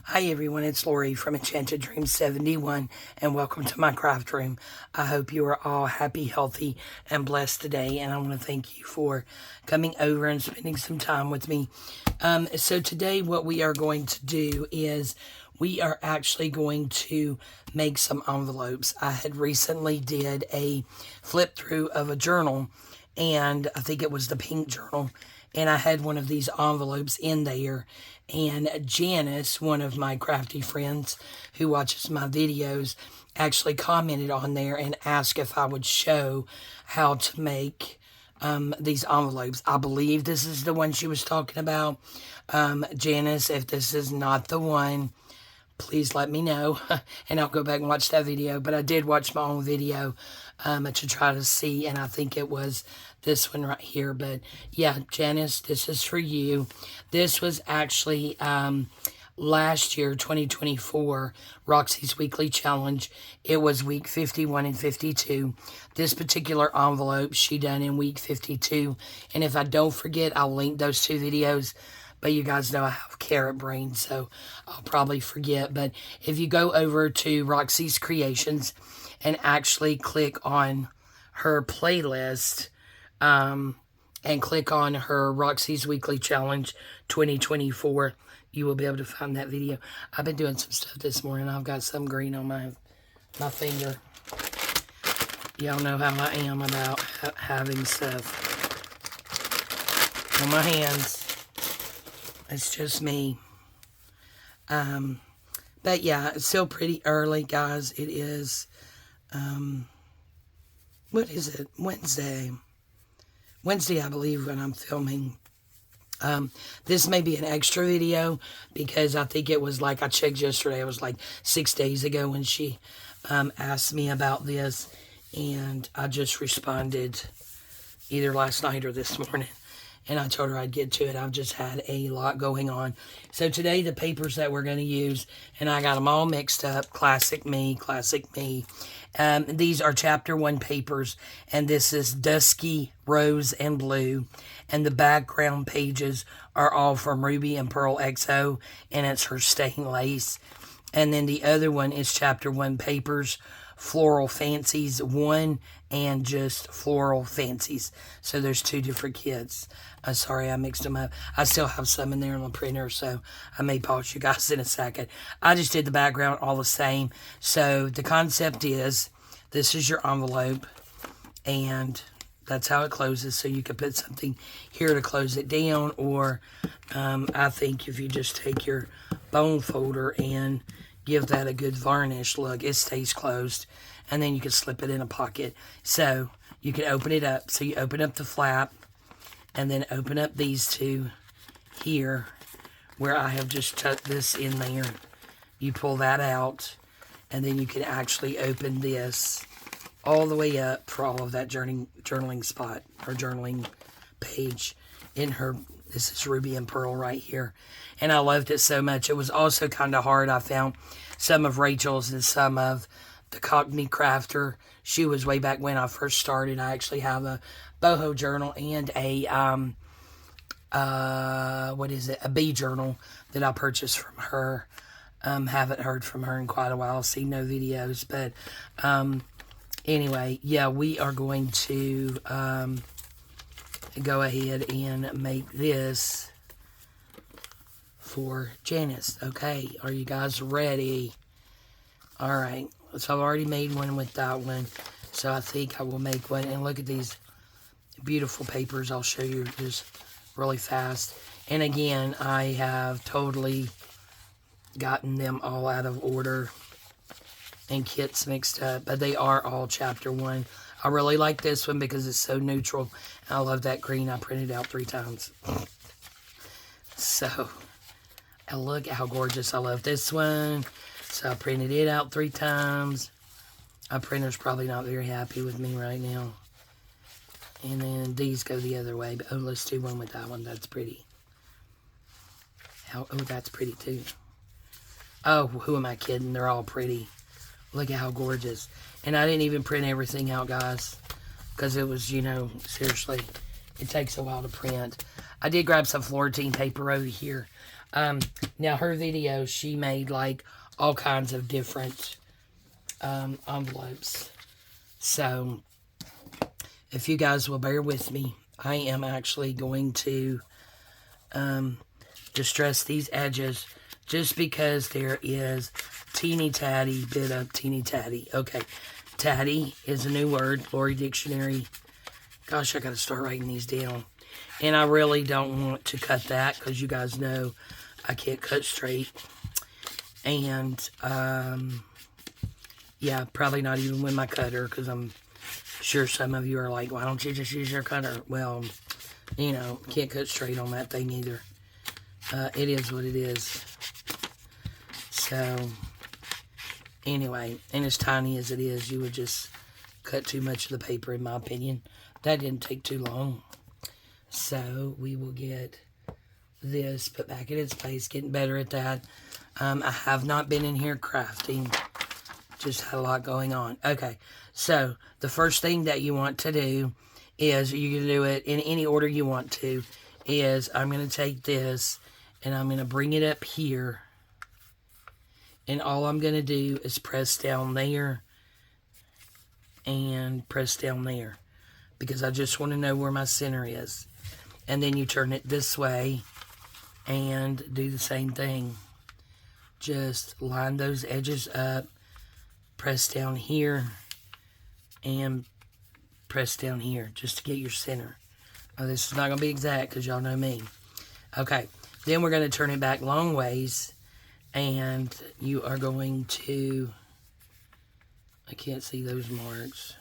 Hi everyone, it's Lori from Enchanted Dream 71 and welcome to my craft room. I hope you are all happy, healthy, and blessed today, and I want to thank you for coming over and spending some time with me. So today what we are going to do is we are actually going to make some envelopes. I had recently did a flip through of a journal, and I think it was the pink journal, and I had one of these envelopes in there, and Janice, one of my crafty friends who watches my videos, actually commented on there and asked if I would show how to make these envelopes. I believe this is the one she was talking about. Janice, if this is not the one, please let me know and I'll go back and watch that video. But I did watch my own video to try to see, and I think it was this one right here. But yeah, Janice, this is for you. This was actually last year, 2024, Roxy's weekly challenge. It was week 51 and 52. This particular envelope she done in week 52, and if I don't forget, I'll link those two videos. But you guys know I have carrot brain, so I'll probably forget. But if you go over to Roxy's Creations and actually click on her playlist and click on her Roxy's Weekly Challenge 2024, you will be able to find that video. I've been doing some stuff this morning. I've got some green on my finger. Y'all know how I am about having stuff on my hands. It's just me. But yeah, it's still pretty early, guys. It is, what is it? Wednesday, I believe, when I'm filming. This may be an extra video because I think it was like, I checked yesterday, it was like 6 days ago when she asked me about this, and I just responded either last night or this morning. And I told her I'd get to it. I've just had a lot going on. So today, the papers that we're going to use, and I got them all mixed up. Classic me, classic me. These are chapter 1 papers, and this is Dusky, Rose, and Blue. And the background pages are all from Ruby and Pearl XO, and it's her stained lace. And then the other one is chapter 1 papers, Floral Fancies 1 and just Floral Fancies. So there's 2 different kits. Sorry, I mixed them up. I still have some in there on the printer, so I may pause you guys in a second. I just did the background all the same. So the concept is, this is your envelope, and that's how it closes. So you could put something here to close it down, or I think if you just take your bone folder and give that a good varnish look, it stays closed, and then you can slip it in a pocket. So you can open it up. So you open up the flap, and then open up these two here where I have just tucked this in there. You pull that out, and then you can actually open this all the way up for all of that journaling spot or journaling page in her. This is Ruby and Pearl right here. And I loved it so much. It was also kind of hard. I found some of Rachel's and some of the Cockney Crafter. She was way back when I first started. I actually have a boho journal and a, a bee journal that I purchased from her. Haven't heard from her in quite a while. Seen no videos. But anyway, yeah, we are going to go ahead and make this for Janice. Okay, are you guys ready? All right, so I've already made one with that one, so I think I will make one. And look at these beautiful papers. I'll show you just really fast. And again, I have totally gotten them all out of order and kits mixed up, but they are all chapter 1. I really like this one because it's so neutral. I love that green. I printed out 3 times. So, and look how gorgeous. I love this one. So I printed it out 3 times. My printer's probably not very happy with me right now. And then these go the other way. But, oh, let's do one with that one. That's pretty. Oh, that's pretty too. Oh, who am I kidding? They're all pretty. Look at how gorgeous. And I didn't even print everything out, guys, because it was, you know, seriously, it takes a while to print. I did grab some Florentine paper over here. Now her video, she made like all kinds of different envelopes. So if you guys will bear with me, I am actually going to distress these edges just because there is teeny tatty bit of teeny tatty. Okay, tatty is a new word, Lori Dictionary. Gosh, I gotta start writing these down. And I really don't want to cut that because you guys know I can't cut straight. And yeah, probably not even with my cutter, because I'm sure some of you are like, why don't you just use your cutter? Well, you know, can't cut straight on that thing either. It is what it is. So, anyway, and as tiny as it is, you would just cut too much of the paper, in my opinion. That didn't take too long. So, we will get this put back in its place, getting better at that. I have not been in here crafting. Just had a lot going on. Okay, so the first thing that you want to do is, you can do it in any order you want to, is I'm going to take this and I'm going to bring it up here. And all I'm going to do is press down there and press down there, because I just want to know where my center is. And then you turn it this way and do the same thing. Just line those edges up, press down here, and press down here just to get your center. Now, this is not going to be exact because y'all know me. Okay, then we're going to turn it back long ways, and you are going to, I can't see those marks.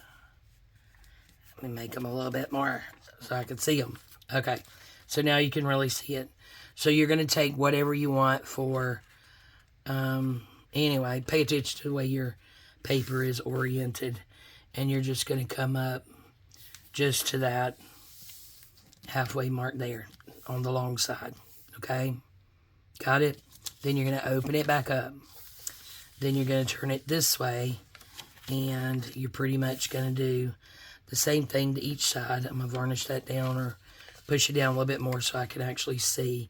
Let me make them a little bit more so I can see them. Okay, so now you can really see it. So you're going to take whatever you want for, anyway, pay attention to the way your paper is oriented, and you're just going to come up just to that halfway mark there on the long side. Okay, got it? Then you're going to open it back up. Then you're going to turn it this way, and you're pretty much going to do the same thing to each side. I'm going to varnish that down or push it down a little bit more so I can actually see.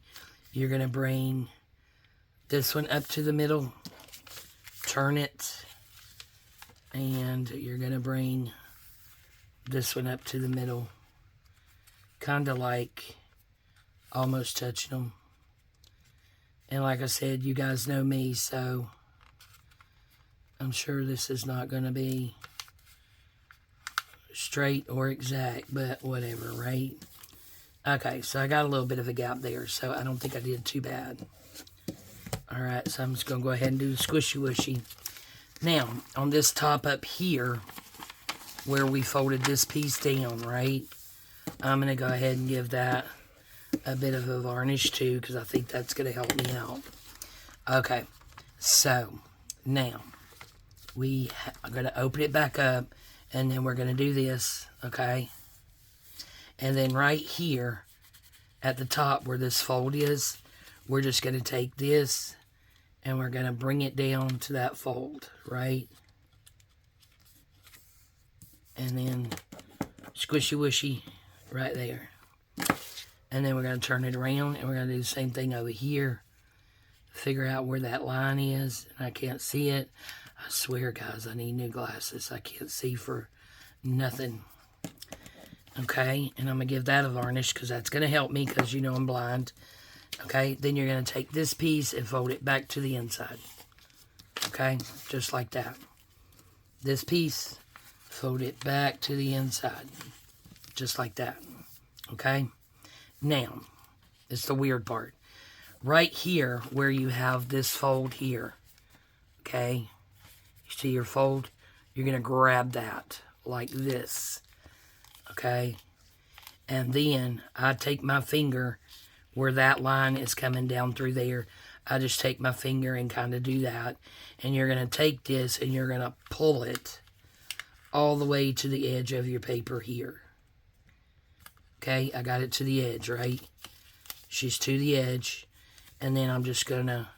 You're going to bring this one up to the middle, turn it, and you're going to bring this one up to the middle, kind of like almost touching them. And like I said, you guys know me, so I'm sure this is not going to be straight or exact, but whatever, right? Okay, so I got a little bit of a gap there, so I don't think I did too bad. Alright, so I'm just going to go ahead and do the squishy wishy. Now, on this top up here, where we folded this piece down, right? I'm going to go ahead and give that a bit of a varnish too, because I think that's going to help me out. Okay, so now we are going to open it back up, and then we're going to do this, okay? And then right here at the top where this fold is, we're just going to take this and we're going to bring it down to that fold, right? And then squishy wishy right there. And then we're going to turn it around and we're going to do the same thing over here. Figure out where that line is. And I can't see it. I swear, guys, I need new glasses. I can't see for nothing. Okay, and I'm going to give that a varnish because that's going to help me because you know I'm blind. Okay, then you're going to take this piece and fold it back to the inside. Okay, just like that. This piece, fold it back to the inside. Just like that. Okay, now, it's the weird part. Right here where you have this fold here. Okay, you see your fold? You're going to grab that like this. Okay, and then I take my finger where that line is coming down through there. I just take my finger and kind of do that. And you're going to take this and you're going to pull it all the way to the edge of your paper here. Okay, I got it to the edge, right? She's to the edge. And then I'm just going to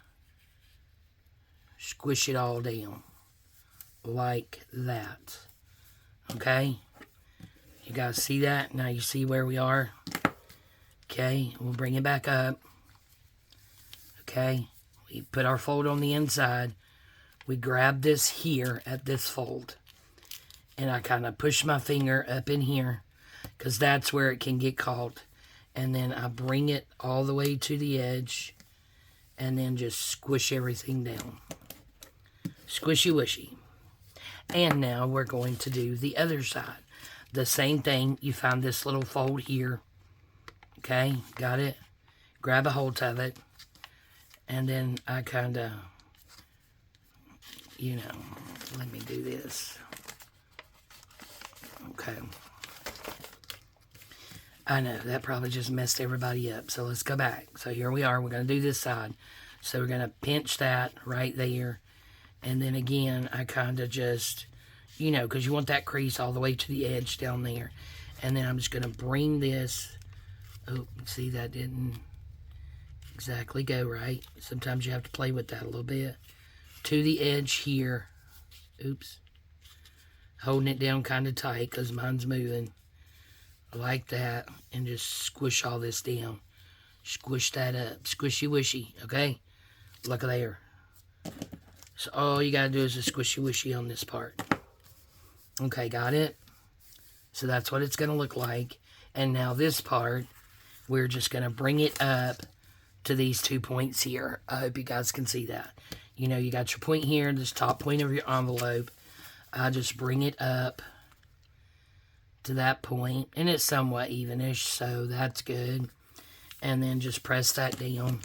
squish it all down like that. Okay? You guys see that? Now you see where we are. Okay, we'll bring it back up. Okay, we put our fold on the inside. We grab this here at this fold. And I kind of push my finger up in here because that's where it can get caught. And then I bring it all the way to the edge and then just squish everything down. Squishy wishy. And now we're going to do the other side. The same thing. You find this little fold here. Okay, got it? Grab a hold of it. And then I kind of, you know, let me do this. Okay. I know, that probably just messed everybody up. So let's go back. So here we are. We're going to do this side. So we're going to pinch that right there. And then again, I kind of just, you know, because you want that crease all the way to the edge down there. And then I'm just going to bring this. Oh, see, that didn't exactly go right. Sometimes you have to play with that a little bit. To the edge here. Oops. Holding it down kind of tight because mine's moving. Like that. And just squish all this down. Squish that up. Squishy wishy. Okay? Look there. So all you got to do is a squishy wishy on this part. Okay, got it? So that's what it's going to look like. And now this part, we're just going to bring it up to these 2 points here. I hope you guys can see that. You know, you got your point here, this top point of your envelope. I just bring it up to that point, and it's somewhat evenish, so that's good. And then just press that down,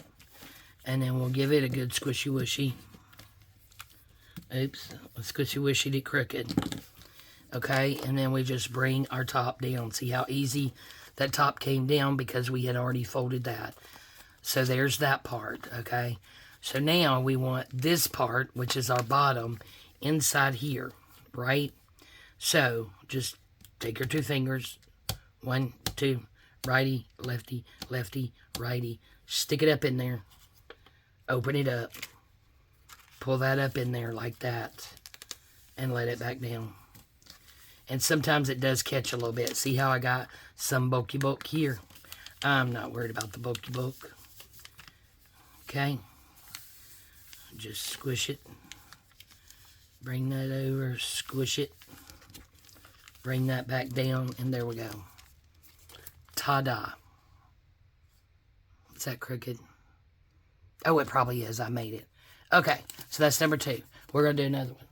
and then we'll give it a good squishy wishy. Oops, squishy wishy it crooked. Okay, and then we just bring our top down. See how easy that top came down because we had already folded that. So there's that part, okay? So now we want this part, which is our bottom, inside here, right? So just take your 2 fingers, 1, 2, righty, lefty, lefty, righty. Stick it up in there. Open it up. Pull that up in there like that. And let it back down. And sometimes it does catch a little bit. See how I got some bulky bulk here? I'm not worried about the bulky bulk. Okay. Just squish it. Bring that over. Squish it. Bring that back down. And there we go. Ta-da. Is that crooked? Oh, it probably is. I made it. Okay. So that's number 2. We're going to do another one.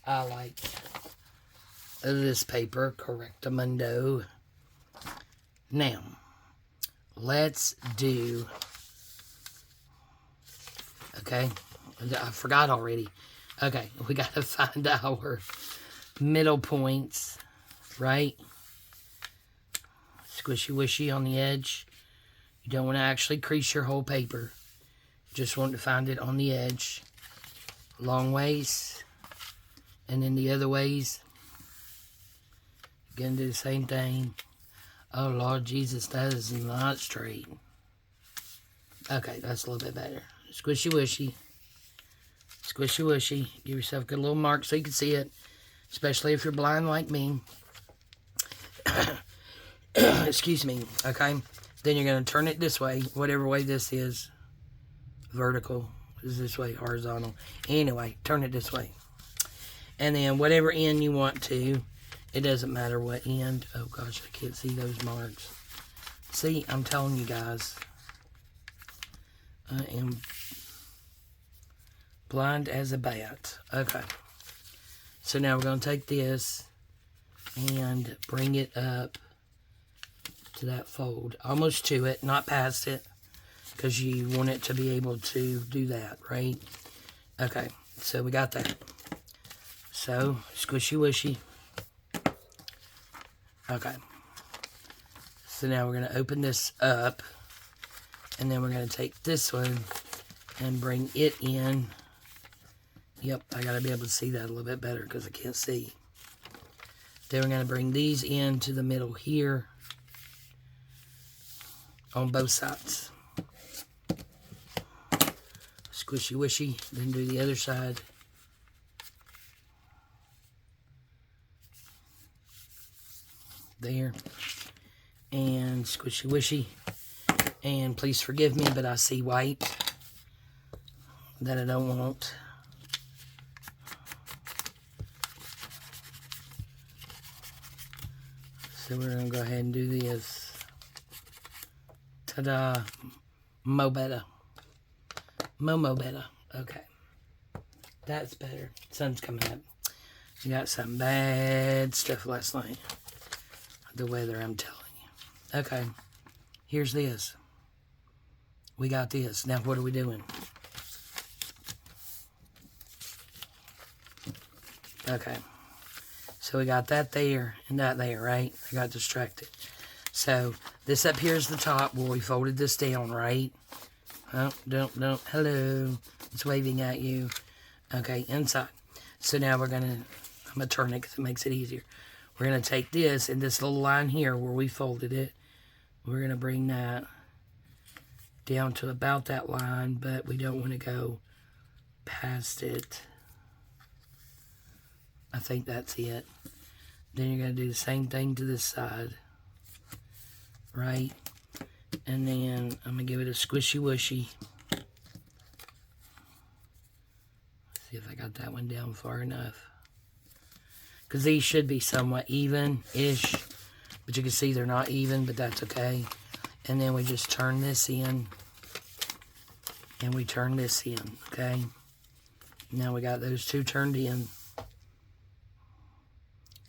I like this paper, Correctamundo. Now, let's do, okay, I forgot already. Okay, we got to find our middle points, right? Squishy wishy on the edge. You don't want to actually crease your whole paper. You just want to find it on the edge. Long ways. And then the other ways. You're going to do the same thing. Oh, Lord Jesus, that is not straight. Okay, that's a little bit better. Squishy wishy. Squishy wishy. Give yourself a good little mark so you can see it. Especially if you're blind like me. Excuse me. Okay. Then you're going to turn it this way. Whatever way this is. Vertical is this way. Horizontal. Anyway, turn it this way. And then whatever end you want to. It doesn't matter what end. Oh gosh, I can't see those marks. See, I'm telling you guys. I am blind as a bat. Okay. So now we're going to take this and bring it up to that fold. Almost to it, not past it. Because you want it to be able to do that, right? Okay, so we got that. So, squishy wishy. Okay. So now we're going to open this up. And then we're going to take this one and bring it in. Yep, I got to be able to see that a little bit better because I can't see. Then we're going to bring these into the middle here. On both sides. Squishy wishy. Then do the other side. There. And squishy wishy. And please forgive me, but I see white. that I don't want. So we're going to go ahead and do this. Ta-da. Mo better. Mo better. Okay. That's better. Sun's coming up. We got some bad stuff last night. The weather, I'm telling you. Okay. Here's this. We got this. Now what are we doing? Okay. So we got that there and that there, right? I got distracted. So this up here is the top where we folded this down, right? Oh, don't. Hello. It's waving at you. Okay, inside. So now I'm going to turn it because it makes it easier. We're going to take this and this little line here where we folded it. We're going to bring that down to about that line, but we don't want to go past it. I think that's it. Then you're going to do the same thing to this side. Right? And then I'm going to give it a squishy whooshy. See if I got that one down far enough. Because these should be somewhat even-ish. But you can see they're not even, but that's okay. And then we just turn this in. And we turn this in, okay? Now we got those two turned in.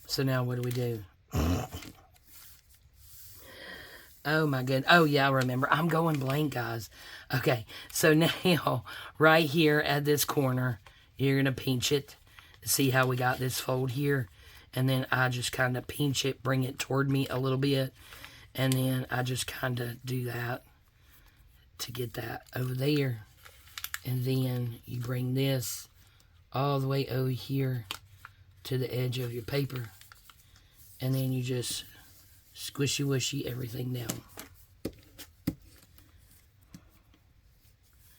So now what do? Oh my goodness. Oh yeah, I remember. I'm going blank, guys. Okay, so now right here at this corner, you're going to pinch it. See how we got this fold here? And then I just kind of pinch it, bring it toward me a little bit. And then I just kind of do that to get that over there. And then you bring this all the way over here to the edge of your paper. And then you just squishy whooshy everything down.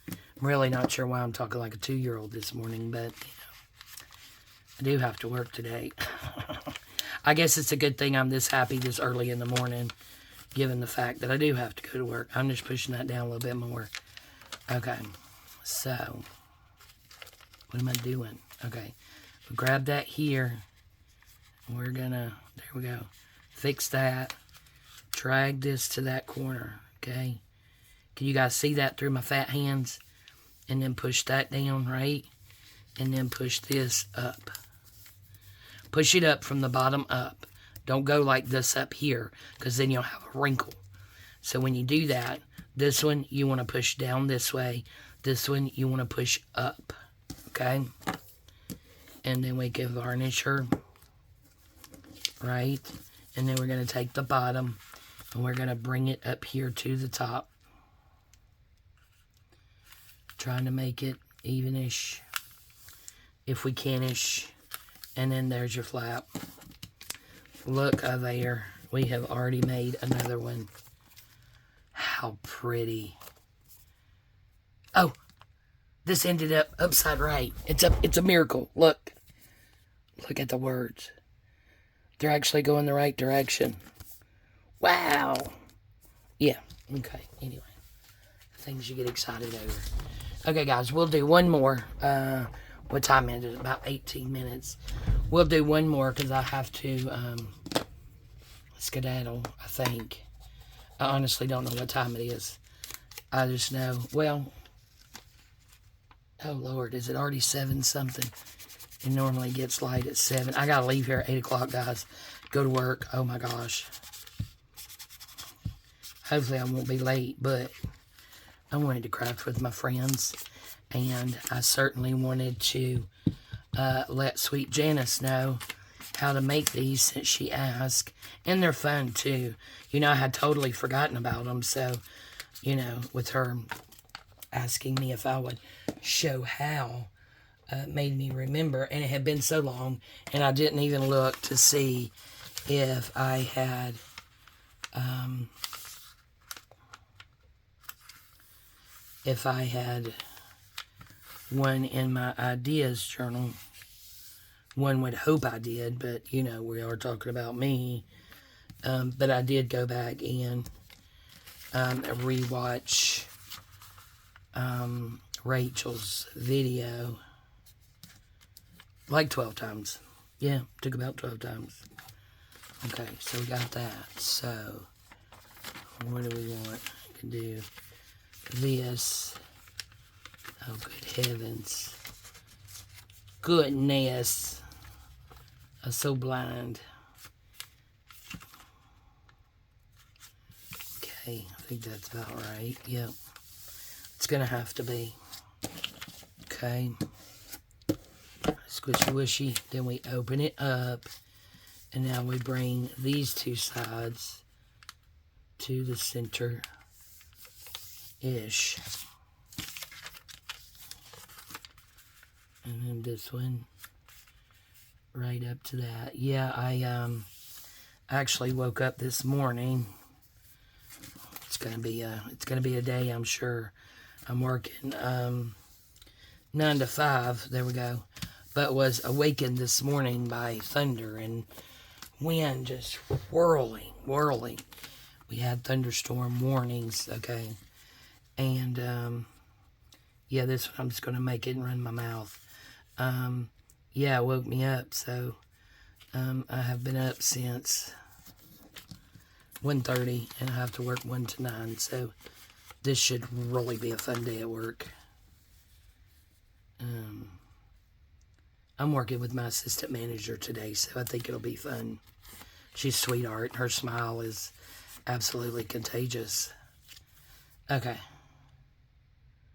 I'm really not sure why I'm talking like a 2-year-old this morning, but you know, I do have to work today. I guess it's a good thing I'm this happy this early in the morning, given the fact that I do have to go to work. I'm just pushing that down a little bit more. Okay, so what am I doing? Okay, we'll grab that here. We're gonna, there we go, fix that, drag this to that corner, okay? Can you guys see that through my fat hands? And then push that down, right? And then push this up. Push it up from the bottom up. Don't go like this up here, because then you'll have a wrinkle. So when you do that, this one you want to push down this way. This one you want to push up, okay? And then we can varnish her. Right? And then we're going to take the bottom and we're going to bring it up here to the top. Trying to make it evenish, if we can-ish. And then there's your flap. Look there. We have already made another one. How pretty. Oh, this ended up upside right. It's a miracle. Look. Look at the words. They're actually going the right direction. Wow. Yeah. Okay. Anyway. Things you get excited over. Okay, guys. We'll do one more. What time is it? About 18 minutes. We'll do one more because I have to skedaddle, I think. I honestly don't know what time it is. I just know, well, oh, Lord. Is it already 7 something? It normally gets light at 7. I gotta leave here at 8 o'clock, guys. Go to work. Oh my gosh. Hopefully I won't be late, but I wanted to craft with my friends. And I certainly wanted to let sweet Janice know how to make these since she asked. And they're fun too. You know, I had totally forgotten about them. So, you know, with her asking me if I would show how, made me remember, and it had been so long, and I didn't even look to see if I had one in my ideas journal. One would hope I did, but you know, we are talking about me. But I did go back and rewatch Rachel's video like 12 times. Yeah, took about 12 times. Okay, so we got that. So, what do we want? We can do this. Oh, good heavens. Goodness. I'm so blind. Okay, I think that's about right. Yep. It's going to have to be. Okay. Squishy wishy. Then we open it up. And now we bring these two sides to the center-ish. And then this one right up to that. Yeah, I actually woke up this morning. It's gonna be a day, I'm sure. I'm working 9 to 5. There we go. But was awakened this morning by thunder and wind just whirling. We had thunderstorm warnings, okay? And, yeah, this one I'm just going to make it and run my mouth. Yeah, it woke me up, so I have been up since 1:30, and I have to work 1 to 9, so this should really be a fun day at work. I'm working with my assistant manager today, so I think it'll be fun. She's a sweetheart. Her smile is absolutely contagious. Okay.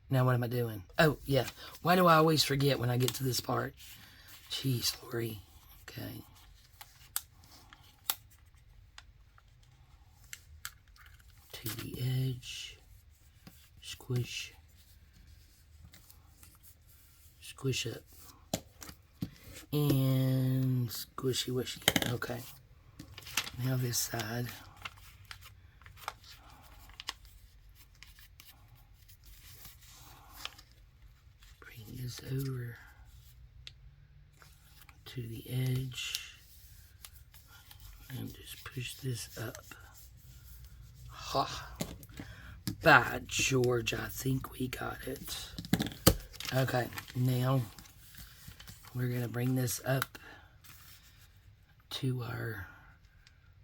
Now what am I doing? Oh, yeah. Why do I always forget when I get to this part? Jeez, Lori. Okay. To the edge. Squish. Squish up. And squishy wishy. Okay. Now this side. Bring this over to the edge. And just push this up. Ha! By George, I think we got it. Okay, now we're going to bring this up to our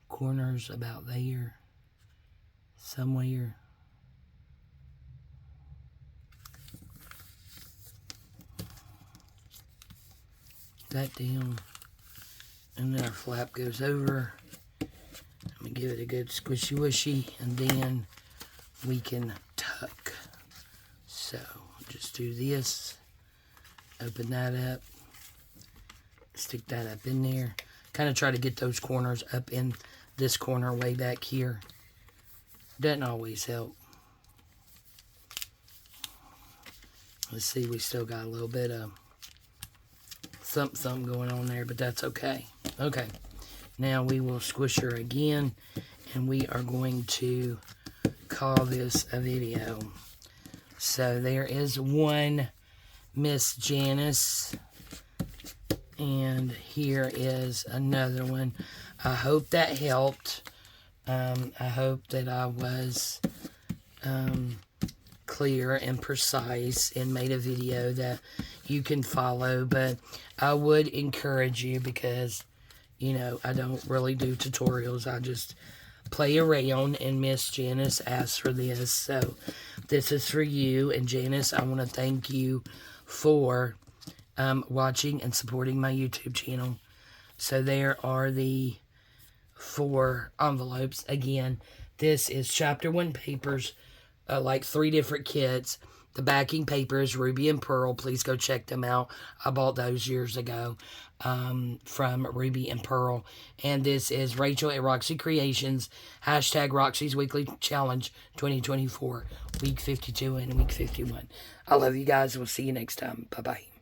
corners about there, somewhere. That down, and then our flap goes over. Let me give it a good squishy wishy, and then we can tuck. So just do this, open that up, stick that up in there. Kind of try to get those corners up in this corner way back here. Doesn't always help. Let's see, we still got a little bit of something going on there, but that's okay. Okay, now we will squish her again, and we are going to call this a video. So there is one Miss Janice, and here is another one. I hope that helped. I hope that I was clear and precise and made a video that you can follow, but I would encourage you, because you know I don't really do tutorials, I just play around, and Miss Janice asked for this, so this is for you. And Janice, I want to thank you for watching and supporting my YouTube channel. So there are the 4 envelopes. Again, this is chapter 1 papers, like 3 different kits. The backing paper is Ruby and Pearl. Please go check them out. I bought those years ago from Ruby and Pearl. And this is Rachel at Roxy Creations. # Roxy's Weekly Challenge 2024. Week 52 and week 51. I love you guys. We'll see you next time. Bye-bye.